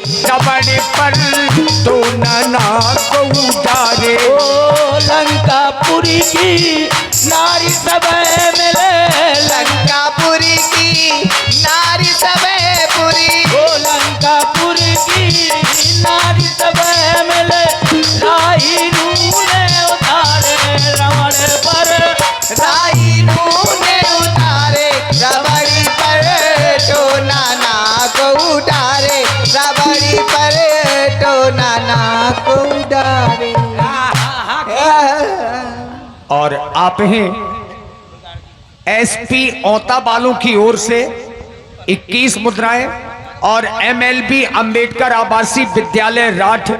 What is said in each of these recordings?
रबड़ पर तो नाना को उतारे। ओ लंकापुरी की नारी सब मिले, लंकापुरी की नारी सबे पुरी। ओ लंकापुरी की नारी सब मिले, राही नूने उतारे रावण पर, राही नूने उतारे रबड़ी पर तो नाना को उतारे, रबड़ी पर तो नाना को उतारे। और आप हैं एसपी औता बालों की ओर से 21 मुद्राएं और MLB अंबेडकर आवासीय विद्यालय राठ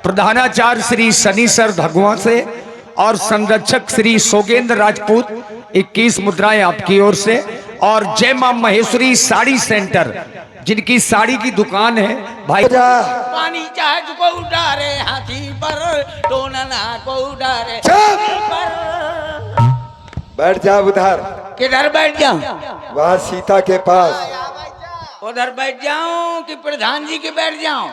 प्रधानाचार्य श्री शनि सर भगवान से और संरक्षक श्री सोगेंद्र राजपूत 21 मुद्राएं आपकी ओर से। और जय मां महेश्वरी साड़ी सेंटर जिनकी साड़ी की दुकान है भाई। पानी जहाज को उतारे हाथी पर, तो नाना को उतारे पर। बैठ जा उधर। किधर बैठ जाऊं? वहाँ सीता के पास। उधर बैठ जाऊं कि प्रधान जी के बैठ जाऊं?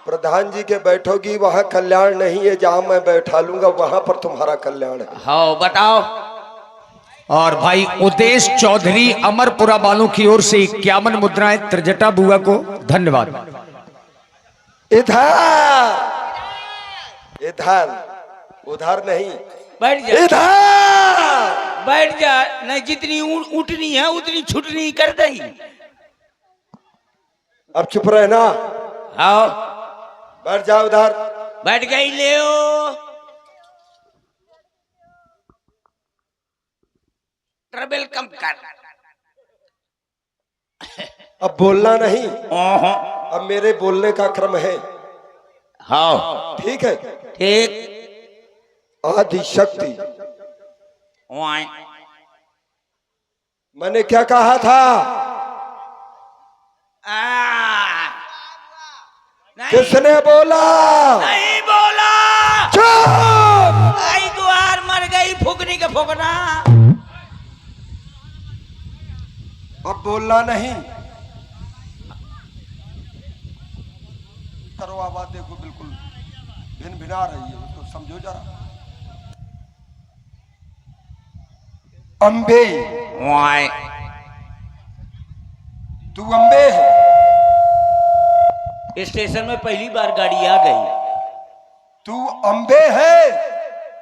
प्रधान जी के बैठोगी वहाँ कल्याण नहीं है, जहाँ मैं बैठा लूंगा वहाँ पर तुम्हारा कल्याण है। हाँ बताओ। और भाई उदेश चौधरी अमरपुरा वालों की ओर से 51 मुद्राएं त्रिजटा बुआ को धन्यवाद। इधर इधर, उधर नहीं, बैठ जा, इधर बैठ जा। नहीं जितनी उठनी है उतनी छुटनी कर दई। अब चुप रहना। आओ बैठ जा उधर। बैठ गई ले ट्रबल कम कर। अब बोलना नहीं, ओहो अब मेरे बोलने का क्रम है। हाँ ठीक है। ठीक। आदि शक्ति। वाई मैंने क्या कहा था? नहीं, किसने बोला? नहीं बोला। चुप। आई द्वार मर गई फुकनी के फुकना। अब बोलना नहीं। करो आवाज, देखो बिल्कुल भिन भिना रही है, उसको समझो जरा। अम्बे, वाई तू अम्बे है। स्टेशन में पहली बार गाड़ी आ गई। तू अम्बे है?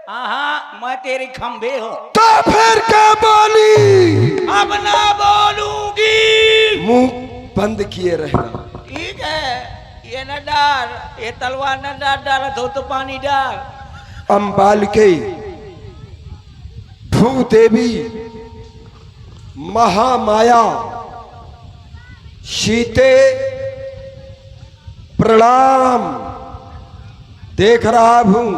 हाँ मैं तेरे खंबे हूँ। तो फिर क्या बोली? अब ना बोलूंगी। मुंह बंद किए रहना। ठीक है, ये न डाल, ये तलवार न डाल हो तो पानी डाल। अम्बालिके, भूदेवी, महामाया, शीते, प्रणाम। देख रहा हूं।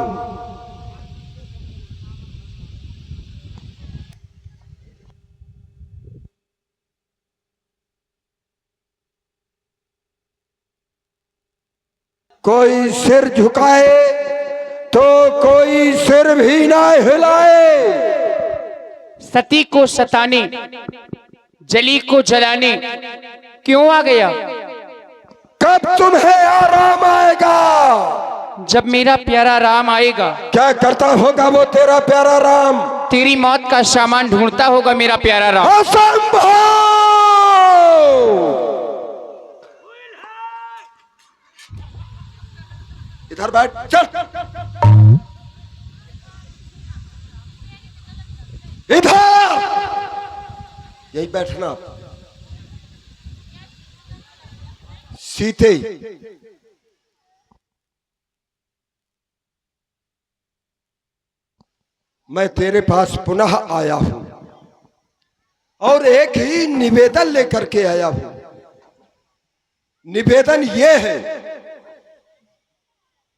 कोई सिर झुकाए तो कोई सिर भी ना हिलाए। सती को सताने, जली को जलाने क्यों आ गया? कब तुम्हें आराम आएगा? जब मेरा प्यारा राम आएगा। क्या करता होगा वो तेरा प्यारा राम? तेरी मौत का सामान ढूंढता होगा मेरा प्यारा राम। असंभव। इधर बैठ, चल इधर, यही बैठना। सीते, मैं तेरे पास पुनः आया हूं और एक ही निवेदन लेकर के आया हूं। निवेदन यह है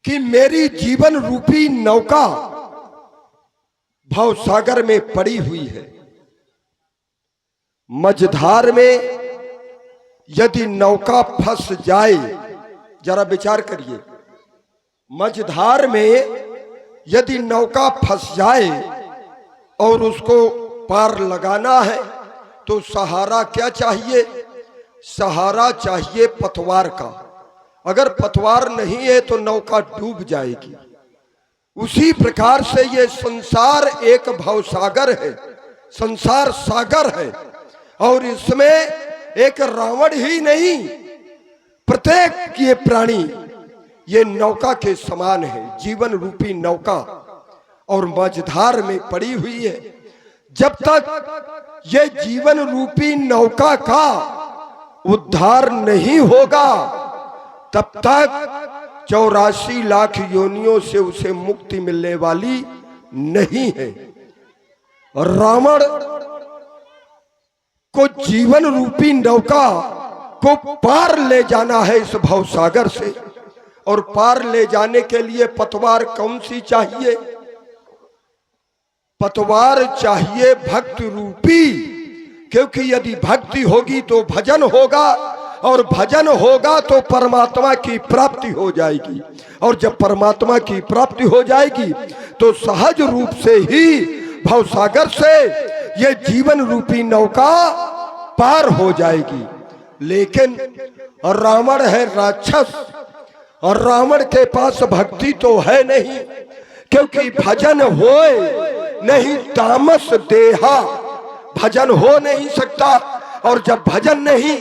कि मेरी जीवन रूपी नौका भवसागर में पड़ी हुई है। मझधार में यदि नौका फंस जाए, जरा विचार करिए, मझधार में यदि नौका फंस जाए और उसको पार लगाना है तो सहारा क्या चाहिए? सहारा चाहिए पतवार का। अगर पतवार नहीं है तो नौका डूब जाएगी। उसी प्रकार से ये संसार एक भवसागर है, संसार सागर है, और इसमें एक रावण ही नहीं, प्रत्येक ये प्राणी ये नौका के समान है, जीवन रूपी नौका, और मझधार में पड़ी हुई है। जब तक ये जीवन रूपी नौका का उद्धार नहीं होगा तब तक 84 लाख योनियों से उसे मुक्ति मिलने वाली नहीं है। रावण को जीवन रूपी नौका को पार ले जाना है इस भवसागर से, और पार ले जाने के लिए पतवार कौन सी चाहिए? पतवार चाहिए भक्ति रूपी, क्योंकि यदि भक्ति होगी तो भजन होगा, और भजन होगा तो परमात्मा की प्राप्ति हो जाएगी, और जब परमात्मा की प्राप्ति हो जाएगी तो सहज रूप से ही भवसागर से ये जीवन रूपी नौका पार हो जाएगी। लेकिन रावण है राक्षस, और रावण के पास भक्ति तो है नहीं, क्योंकि भजन होए नहीं तामस देहा, भजन हो नहीं सकता, और जब भजन नहीं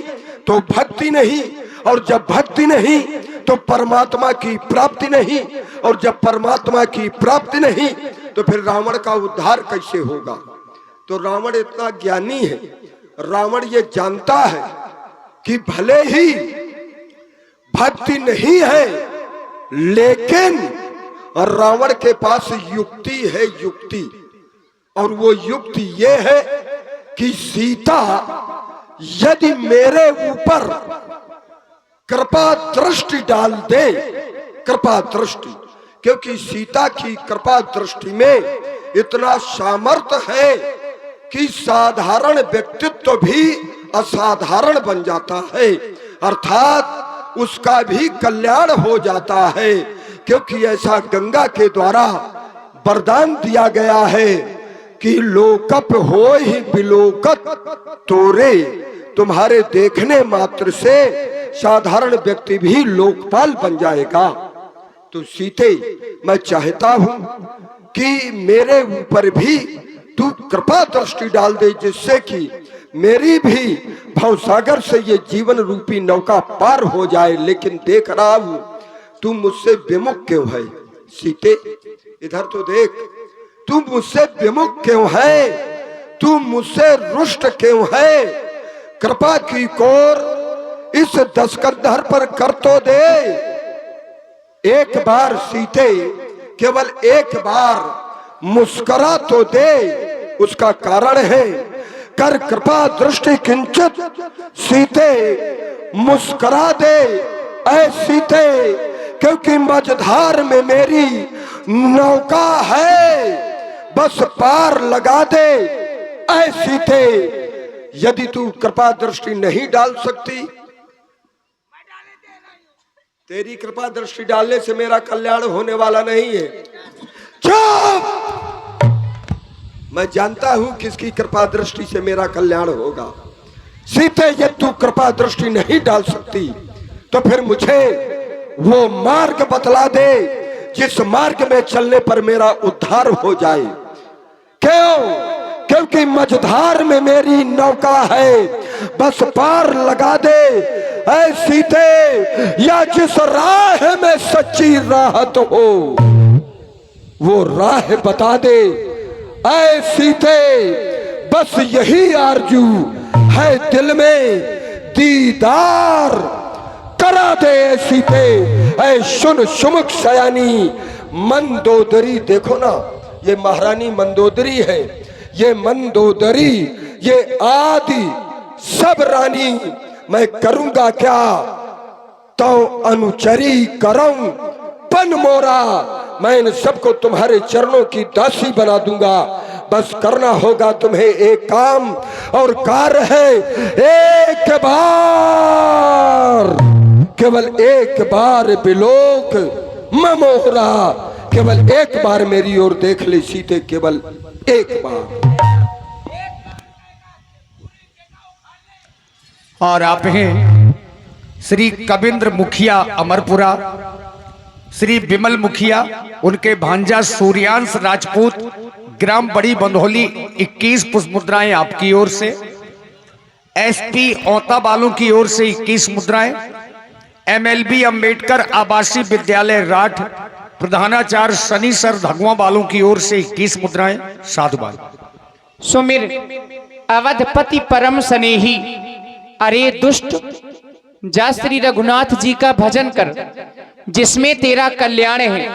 तो भक्ति नहीं, और जब भक्ति नहीं तो परमात्मा की प्राप्ति नहीं, और जब परमात्मा की प्राप्ति नहीं तो फिर रावण का उद्धार कैसे होगा? तो रावण इतना ज्ञानी है, रावण ये जानता है कि भले ही भक्ति नहीं है, लेकिन रावण के पास युक्ति है, युक्ति, और वो युक्ति ये है कि सीता यदि मेरे ऊपर कृपा दृष्टि डाल दे, कृपा दृष्टि, क्योंकि सीता की कृपा दृष्टि में इतना सामर्थ्य है कि साधारण व्यक्तित्व भी असाधारण बन जाता है, अर्थात उसका भी कल्याण हो जाता है, क्योंकि ऐसा गंगा के द्वारा वरदान दिया गया है कि लोकप हो ही बिलोकत तोरे, तुम्हारे देखने मात्र से साधारण व्यक्ति भी लोकपाल बन जाएगा। तो सीते, मैं चाहता हूं कि मेरे ऊपर भी तू कृपा दृष्टि डाल दे, जिससे कि मेरी भी भवसागर से ये जीवन रूपी नौका पार हो जाए। लेकिन देख रहा हूं तू मुझसे विमुख क्यों है? सीते इधर तो देख, तू मुझसे विमुख क्यों है? तू मुझसे रुष्ट क्यों है? कृपा की कोर इस दस्कंधर पर कर तो दे। एक बार सीते, केवल एक बार मुस्कुरा तो दे, उसका कारण है कर कृपा दृष्टि किंचित सीते, मुस्कुरा दे ऐ सीते, क्योंकि मझधार में मेरी नौका है, बस पार लगा दे ऐ सीते। यदि तू कृपा दृष्टि नहीं डाल सकती, तेरी कृपा दृष्टि डालने से मेरा कल्याण होने वाला नहीं है। चुप! मैं जानता हूं किसकी कृपा दृष्टि से मेरा कल्याण होगा। सीते, यदि तू कृपा दृष्टि नहीं डाल सकती तो फिर मुझे वो मार्ग बतला दे जिस मार्ग में चलने पर मेरा उद्धार हो जाए। क्यों? क्योंकि मझधार में मेरी नौका है, बस पार लगा दे ऐ सीते, या जिस राह में सच्ची राहत हो वो राह बता दे ऐ सीते। बस यही आरजू है दिल में, दीदार करा दे ऐ सीते। ऐ सुन सुमुख सयानी मंदोदरी, देखो ना ये महारानी मंदोदरी है, ये मंदोदरी, ये आदि सब रानी, मैं करूंगा क्या तो अनुचरी करऊं पन मोरा, मैं इन सबको तुम्हारे चरणों की दासी बना दूंगा। बस करना होगा तुम्हें एक काम, और कार्य है एक बार, केवल एक बार बिलोक ममोहरा, केवल एक बार मेरी ओर देख ले सीते, केवल एक बार। और आप हैं श्री कविंद्र मुखिया अमरपुरा, श्री विमल मुखिया, उनके भांजा सूर्यांश राजपूत, ग्राम बड़ी बंधोली 21 पुष्प मुद्राएं आपकी ओर से। एसपी औता वालों की ओर से 21 मुद्राएं। एमएलबी अंबेडकर आवासीय विद्यालय राठ प्रधानाचार्य शनि सर धगवा वालों की ओर से 21 मुद्राएं। साधुवाद। सुमिर अवधपति परम स्नेही, अरे दुष्ट, जा श्री रघुनाथ जी का भजन कर, जिसमें तेरा कल्याण है।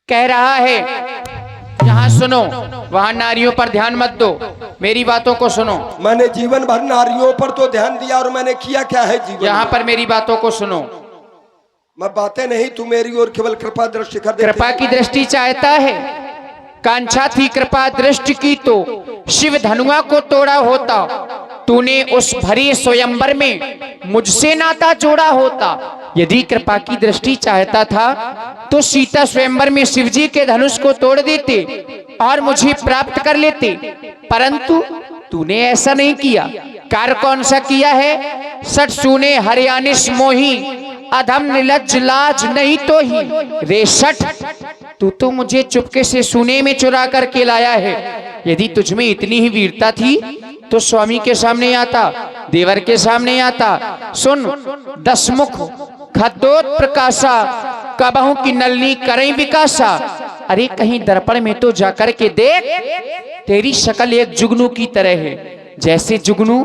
कह रहा है, यहाँ सुनो, वहां नारियों पर ध्यान मत दो, मेरी बातों को सुनो। मैंने जीवन भर नारियों पर तो ध्यान दिया, और मैंने किया क्या है जीवन यहाँ पर मेरी बातों को सुनो। मैं बातें नहीं, तू मेरी ओर केवल कृपा दृष्टि कर दे। कृपा की दृष्टि चाहता है, कांक्षा थी कृपा दृष्टि की तो शिव धनुआ को तोड़ा होता। तूने उस भरे स्वयंवर में मुझसे नाता जोड़ा होता। यदि कृपा की दृष्टि चाहता था तो सीता स्वयंवर में शिवजी के धनुष को तोड़ देते और मुझे प्राप्त कर लेते, परंतु तूने ऐसा नहीं किया। कार्य कौन सा किया है? सट सुने हरियाणिस मोही, अधम निलज्ज लाज नहीं तो ही। रे सठ, तू तो मुझे चुपके से सुने में चुरा करके लाया है। यदि तुझमें इतनी ही वीरता थी तो स्वामी के सामने आता, देवर के सामने आता। सुन, 10 मुख खद्दोत प्रकाशा, कबहू की नलनी करई विकासा। अरे कहीं दर्पण में तो जाकर के देख, तेरी शक्ल एक जुगनू की तरह है। जैसे जुगनू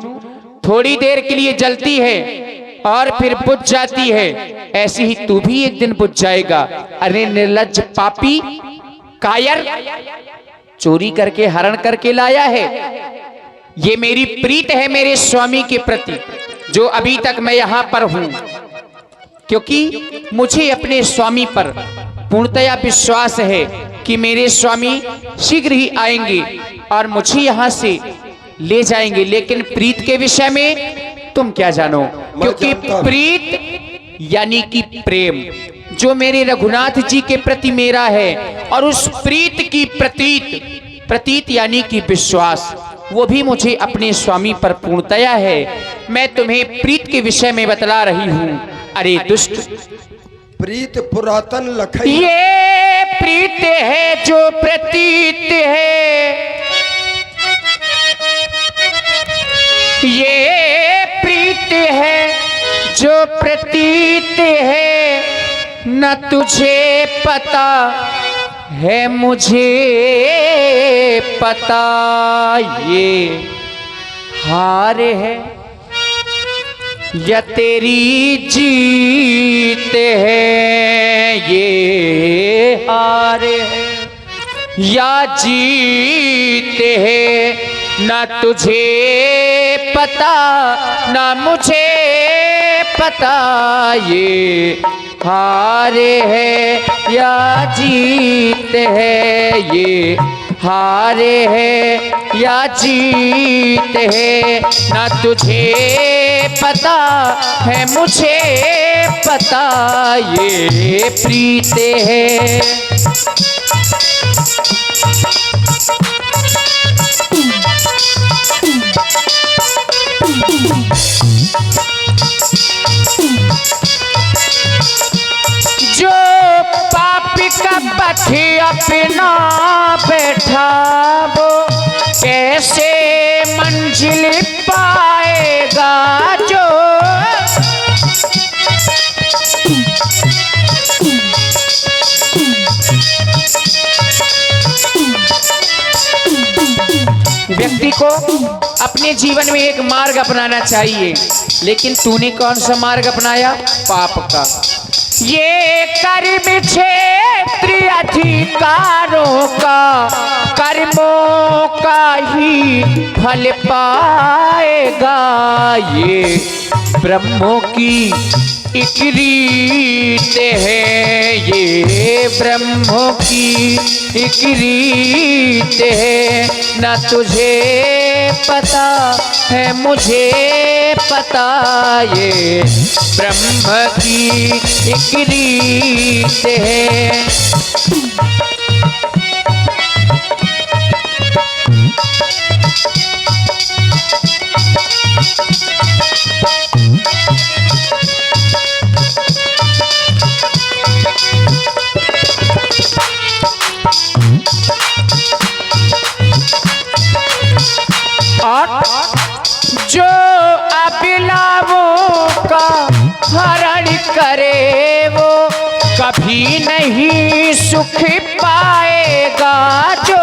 थोड़ी देर के लिए जलती है और फिर बुझ जाती है, ऐसे ही तू भी एक दिन बुझ जाएगा। अरे निर्लज्ज पापी, कायर, चोरी करके हरण करके लाया है। ये मेरी प्रीत है मेरे स्वामी के प्रति, जो अभी तक मैं यहाँ पर हूँ, क्योंकि मुझे अपने स्वामी पर पूर्णतया विश्वास है कि मेरे स्वामी शीघ्र ही आएंगे और मुझे यहाँ से ले जाएंगे। लेकिन प्रीत के विषय में तुम क्या जानो, क्योंकि प्रीत यानी कि प्रेम जो मेरे रघुनाथ जी के प्रति मेरा है, और उस प्रीत की प्रतीत यानी कि विश्वास, वो भी मुझे अपने स्वामी पर पूर्णतया है। मैं तुम्हें प्रीत के विषय में बतला रही हूँ। अरे दुष्ट, प्रीत पुरातन लखई, ये प्रीत है जो प्रतीत है, ये प्रीत है जो प्रतीत है, न तुझे पता है मुझे पता। ये हार है या तेरी जीत है, ये हार है या जीत है, न तुझे पता न मुझे पता। ये हार है या जीत है, ये हार है या जीत है, न तुझे पता है मुझे पता। ये प्रीत है। जो पापी का पथी अपना बैठा, वो कैसे मंजिल पाएगा। जो व्यक्ति को अपने जीवन में एक मार्ग अपनाना चाहिए, लेकिन तूने कौन सा मार्ग अपनाया? पाप का। ये कर्म क्षेत्र अधिकारों का, कर्मों का ही फल पाएगा। ये ब्रह्मों की एक रीत है, ये ब्रह्मों की एक रीत है, न तुझे पता है मुझे पता। ये ब्रह्म की एक रीत है। कभी नहीं सुख पाएगा जो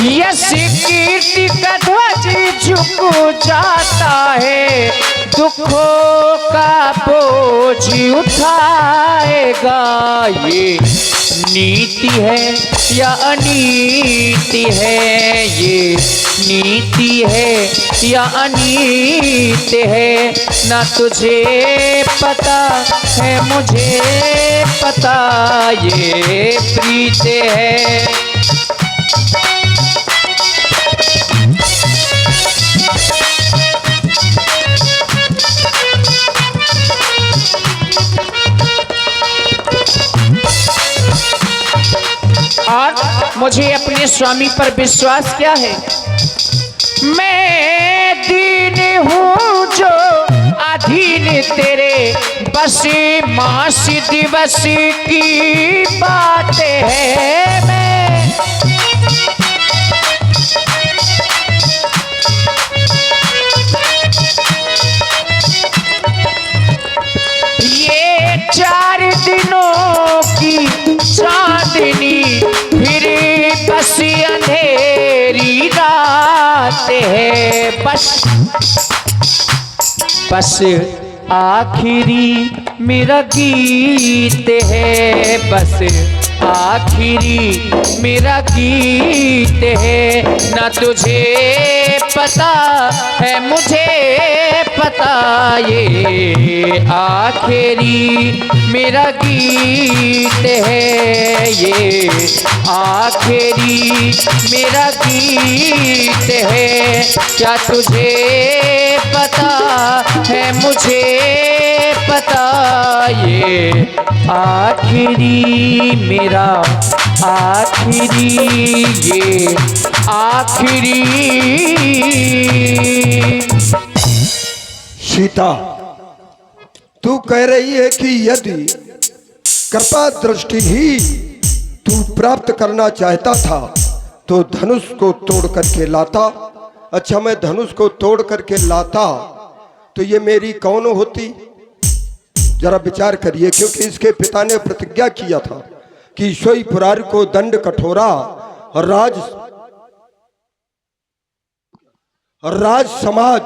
यश कीर्ति का ध्वज झुक जाता है, दुखों का बोझ उठाएगा। ये नीति है या अनीति है, ये नीति है या अनीति है, ना तुझे पता है मुझे पता, ये प्रीत है। और मुझे अपने स्वामी पर विश्वास क्या है। मैं दीन हूँ जो अधीन तेरे, बस मास दिवस की बात है। मैं ये 4 दिनों की चांदनी फिर बस अंधेरी रात है, बस आखिरी मेरा गीत है, बस आखिरी मेरा गीत है, ना तुझे पता है मुझे पता, ये आखिरी मेरा गीत है, ये आखिरी मेरा गीत है। क्या तुझे पता है मुझे पता, ये आखिरी मेरा आखिरी, ये आखिरी। सीता, तू कह रही है कि यदि कृपा दृष्टि ही तू प्राप्त करना चाहता था तो धनुष को तोड़ करके लाता। अच्छा, मैं धनुष को तोड़ करके लाता तो ये मेरी कौन होती? जरा विचार करिए, क्योंकि इसके पिता ने प्रतिज्ञा किया था कि सोई पुरार को दंड कठोरा राज समाज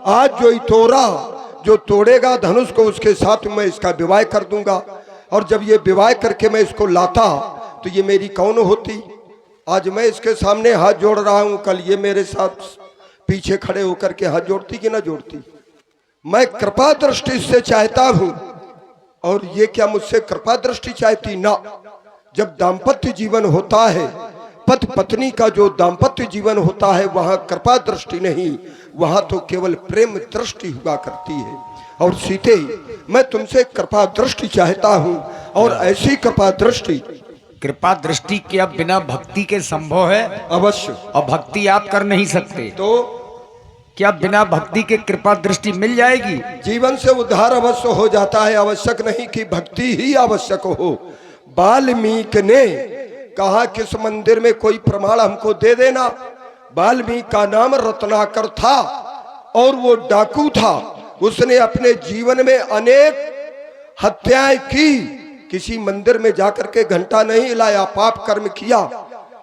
आज जो तोड़ा, जो तोड़ेगा धनुष को उसके साथ मैं इसका विवाह कर दूंगा। और जब ये विवाह करके मैं इसको लाता तो ये मेरी कौन होती? आज मैं इसके सामने हाथ जोड़ रहा हूं, कल ये मेरे साथ पीछे खड़े होकर के हाथ जोड़ती कि ना जोड़ती? मैं कृपा दृष्टि से चाहता हूं और ये क्या मुझसे कृपा दृष्टि चाहती? ना। जब दाम्पत्य जीवन होता है, पति पत्नी का जो दाम्पत्य जीवन होता है, वहां कृपा दृष्टि नहीं, वहां तो केवल प्रेम दृष्टि हुआ करती है। और सीते, मैं तुमसे कृपा दृष्टि चाहता हूं, और ऐसी कृपा दृष्टि। कृपा दृष्टि क्या बिना भक्ति के संभव है? अवश्य। और भक्ति आप कर नहीं सकते, तो क्या बिना भक्ति के कृपा दृष्टि मिल जाएगी? जीवन से उद्धार अवश्य हो जाता है, आवश्यक नहीं कि भक्ति ही आवश्यक हो। वाल्मीकि ने कहा किस मंदिर में कोई प्रमाण हमको दे देना। वाल्मीकि का नाम रत्नाकर था और वो डाकू था। उसने अपने जीवन में अनेक हत्याएं की, किसी मंदिर में जाकर के घंटा नहीं हिलाया, पाप कर्म किया।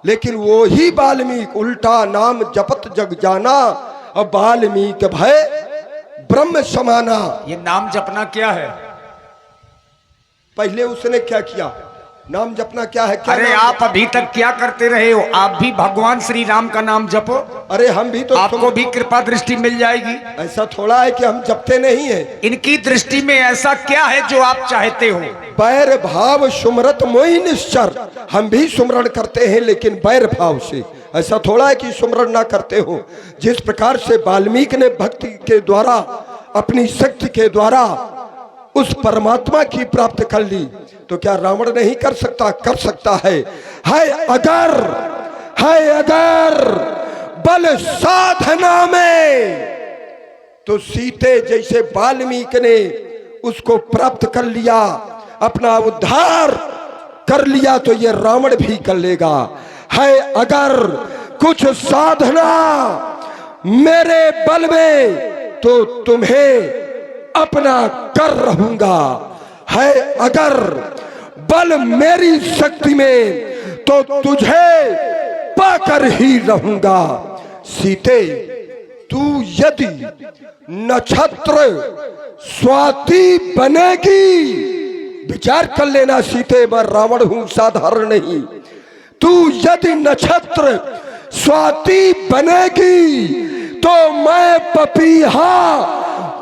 लेकिन वो ही वाल्मीकि उल्टा नाम जपत जग जाना, और वाल्मीकि भय ब्रह्म समाना। ये नाम जपना क्या है? पहले उसने क्या किया? नाम जपना क्या है? क्या अरे नाम? आप अभी तक क्या करते रहे हो? आप भी भगवान श्री राम का नाम जपो, अरे हम भी तो आपको भी कृपा दृष्टि मिल जाएगी। ऐसा थोड़ा है कि हम जपते नहीं है। इनकी दृष्टि में ऐसा क्या है जो आप चाहते हो? बैर भाव सुमरत मोहि निश्चर, हम भी सुमरण करते हैं लेकिन बैर भाव से। ऐसा थोड़ा है कि सुमरण ना करते हो। जिस प्रकार से वाल्मीकि ने भक्ति के द्वारा, अपनी शक्ति के द्वारा उस परमात्मा की प्राप्त कर ली, तो क्या रावण नहीं कर सकता? कर सकता है। अगर बल साधना में, तो सीते जैसे वाल्मीकि ने उसको प्राप्त कर लिया, अपना उद्धार कर लिया, तो ये रावण भी कर लेगा। है अगर कुछ साधना मेरे बल में तो तुम्हें अपना कर रहूंगा, है अगर बल मेरी शक्ति में तो तुझे पाकर ही रहूंगा। सीते, तू यदि नक्षत्र स्वाति बनेगी, विचार कर लेना सीते, मैं रावण हूं, साधारण नहीं। तू यदि नक्षत्र स्वाति बनेगी तो मैं पपीहा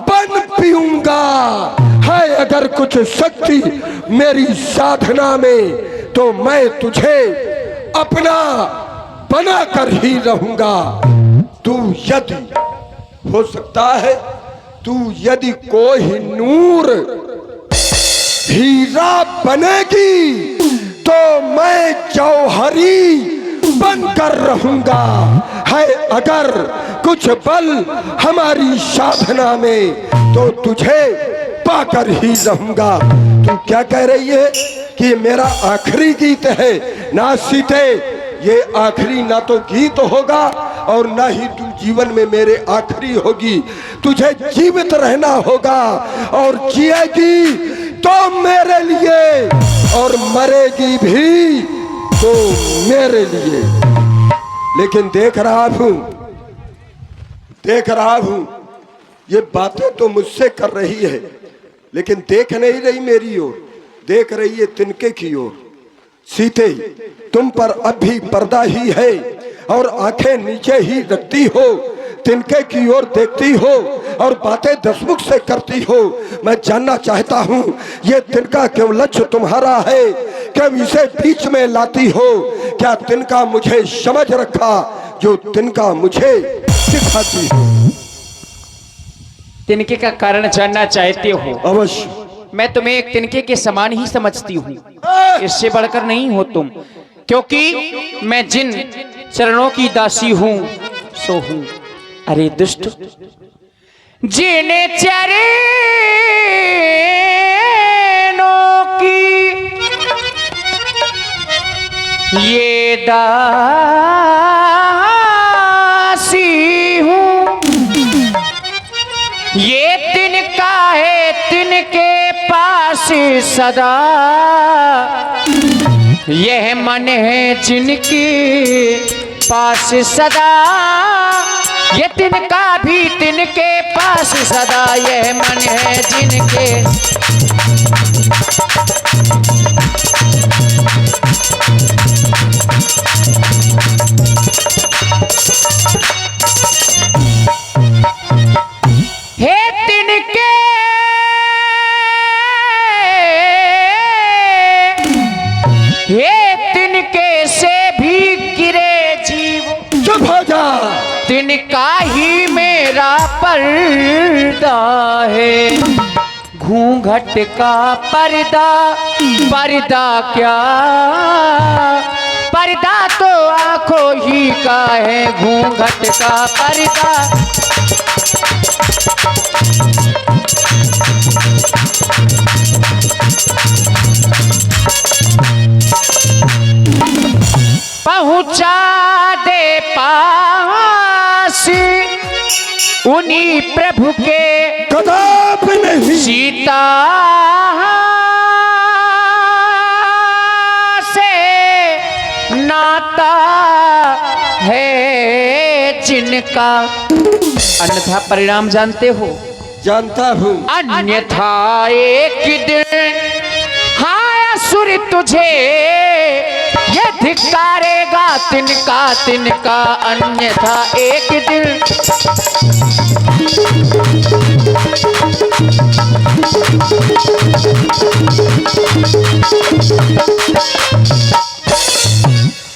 बन पीऊंगा, है अगर कुछ शक्ति मेरी साधना में तो मैं तुझे अपना बना कर ही रहूंगा। तू यदि, हो सकता है तू यदि कोहिनूर हीरा बनेगी तो मैं जौहरी बनकर रहूंगा, है अगर कुछ बल हमारी साधना में तो तुझे पाकर ही रहूंगा। तू क्या कह रही है कि ये मेरा आखिरी गीत है? ना सीते, ये आखिरी ना तो गीत होगा और ना ही तू जीवन में मेरे आखिरी होगी। तुझे जीवित रहना होगा और जिएगी तो मेरे लिए और मरेगी भी तो मेरे लिए। लेकिन देख रहा हूं ये बातें तो मुझसे कर रही है, लेकिन देख नहीं रही मेरी ओर, देख रही है तिनके की ओर। सीते, तुम पर अब भी पर्दा ही है और आंखें नीचे ही रखती हो, तिनके की ओर देखती हो और बातें दसमुख से करती हो। मैं जानना चाहता हूँ ये तिनका क्यों लक्ष्य तुम्हारा है, क्यों इसे बीच में लाती हो? क्या तिनका मुझे समझ रखा जो तिनका मुझे सिखाती हो? तिनके का कारण जानना चाहते हो? अवश्य। मैं तुम्हें एक तिनके के समान ही समझती हूँ, इससे बढ़कर नहीं हो तुम, क्योंकि मैं जिन चरणों की दासी हूँ सो हूँ। अरे दुष्ट, जिन चरणों की ये दासी हूँ, ये तिनका है तिनके पास सदा, यह मन है जिनके पास सदा, ये तिनका भी तिनके पास सदा, यह मन है जिनके। हे तिनके से भी गिरे जीव, चुप हो जा। तिनका ही मेरा पर्दा है, घूंघट का पर्दा, पर्दा क्या, पर्दा तो आंखों ही का है, घूंघट का पर्दा। पहुंचा दे पास उन्हीं प्रभु के कदापि नहीं, सीता से नाता है जिनका। अन्यथा परिणाम जानते हो? जानता हूँ। अन्यथा एक दिन हाँ असुर तुझे ये धिक्कारेगा तिनका तिनका, अन्यथा एक दिन।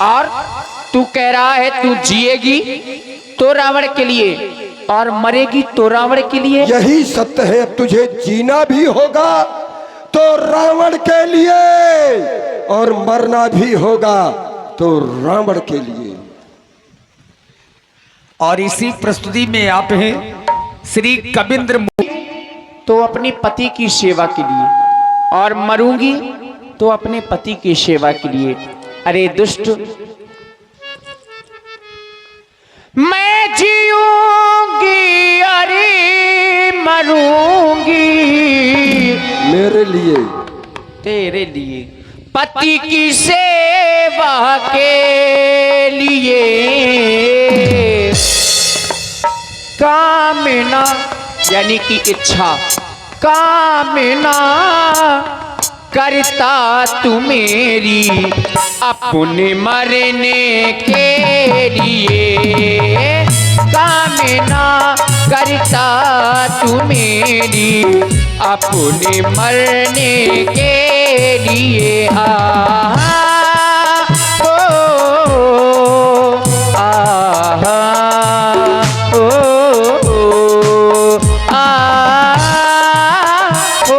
और तू कह रहा है तू जिएगी तो रावण के लिए और मरेगी तो रावण के लिए। यही सत्य है, तुझे जीना भी होगा तो रावण के लिए और मरना भी होगा तो रावण के लिए। और इसी प्रस्तुति में आप हैं श्री कविंद्र। तो अपने पति की सेवा के लिए और मरूंगी तो अपने पति की सेवा के लिए। अरे दुष्ट, मैं जीऊंगी अरे मरूंगी मेरे लिए, तेरे लिए, पति की सेवा के लिए, कामना यानी कि इच्छा, कामना करता तू मेरी अपने मरने के लिए, कामना करता तू मेरी अपने मरने के लिए। आहा ओ आहा ओ आहा ओ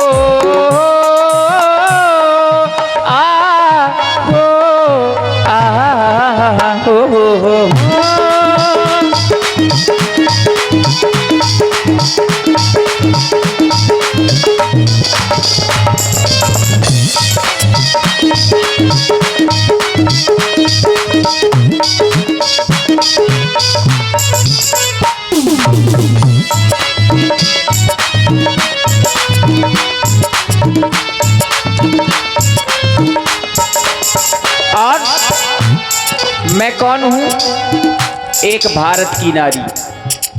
आहा ओ और मैं कौन हूं? एक भारत की नारी।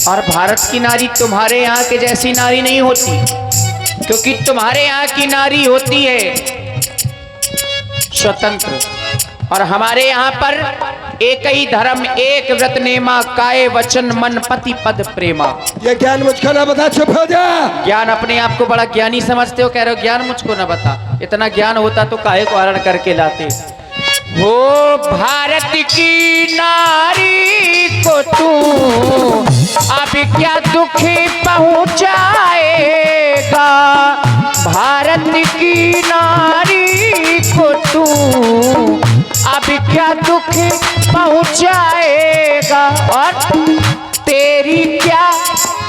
और भारत की नारी तुम्हारे यहाँ के जैसी नारी नहीं होती, क्योंकि तुम्हारे यहाँ की नारी होती है स्वतंत्र, और हमारे यहाँ पर एक ही धर्म, एक व्रत नेमा, काय वचन मन पति पद प्रेमा। ये ज्ञान मुझको ना बता, चुप हो जा। ज्ञान अपने आप को बड़ा ज्ञानी समझते हो, कह रहे हो ज्ञान मुझको ना बता। इतना ज्ञान होता तो काहे को हरण करके लाते। हो भारत की नारी को तू अब क्या दुख पहुंचाएगा, भारत की नारी को तू अब क्या दुख पहुंचाएगा। और तेरी क्या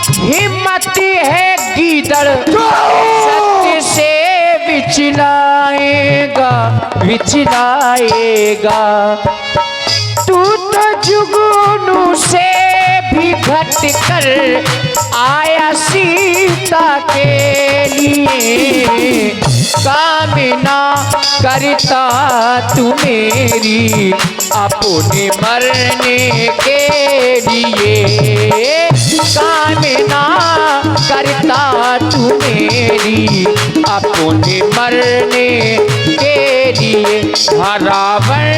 हिम्मत है गीदड़ सत्य से विचलाएगा, विचलाएगा। तू तो जुगनू से भी घट कर आया सीता के लिए, कामना करता तू मेरी अपने मरने के लिए, कामना करता तू मेरी अपने मरने के लिए। रावण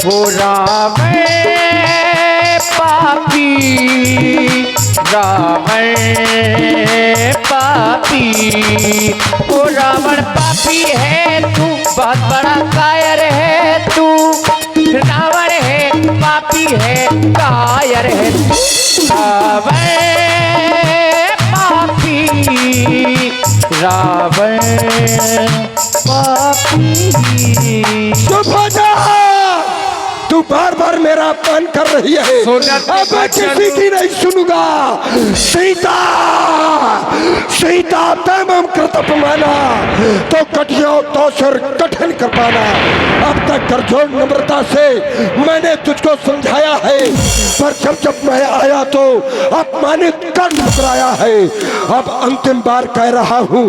वो रावण पापी, रावण पापी, वो रावण पापी है तू, बहुत बड़ा कायर है तू। रावण है, पापी है, कायर है तू। रावण पापी, रावण पापी। चुप हो जा। तू बार बार मेरा अपमान कर रही है, अब मैं किसी की नहीं सुनूंगा। सीता, सीता तमाम कृत अपमाना तो कटियो तो सर कठिन कर पाना। अब तक कर जोड़ नम्रता से मैंने तुझको समझाया है, पर जब जब मैं आया तो अपमानित कर ठुकराया है। अब अंतिम बार कह रहा हूँ,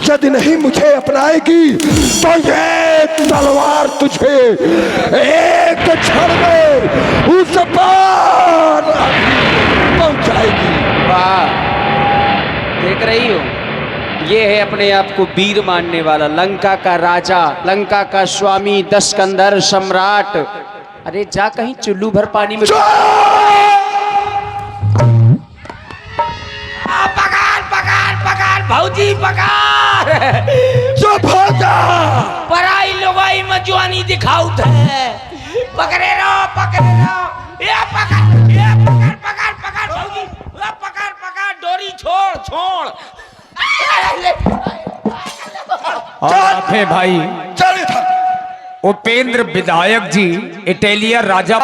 यदि नहीं मुझे अपनाएगी तो ये तलवार तुझे एक क्षण में उस पार पहुंचाएगी। वाह, देख रही हो, ये है अपने आप को वीर मानने वाला, लंका का राजा, लंका का स्वामी, दशकंधर सम्राट। अरे जा कहीं चुल्लू भर पानी में। पकार पकार पकार भौजी पकार। चुप हो जा। पराई लोगाई में जवानी दिखाऊ थे। पकड़े रहो ये पकड़ पकड़ पकड़ भौजी, पकड़ पकड़ डोरी छोड़ छोड़। और आप हैं भाई चल इधर। उपेंद्र विधायक जी, इटालिया राजा।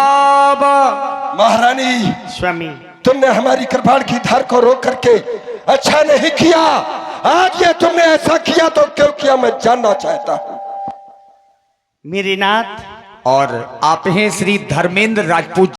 महारानी, स्वामी, तुमने हमारी कृपाण की धार को रोक करके अच्छा नहीं किया। आज ये तुमने ऐसा किया तो क्यों किया मैं जानना चाहता हूँ। मेरे नाथ और आप हैं श्री धर्मेंद्र राजपूत।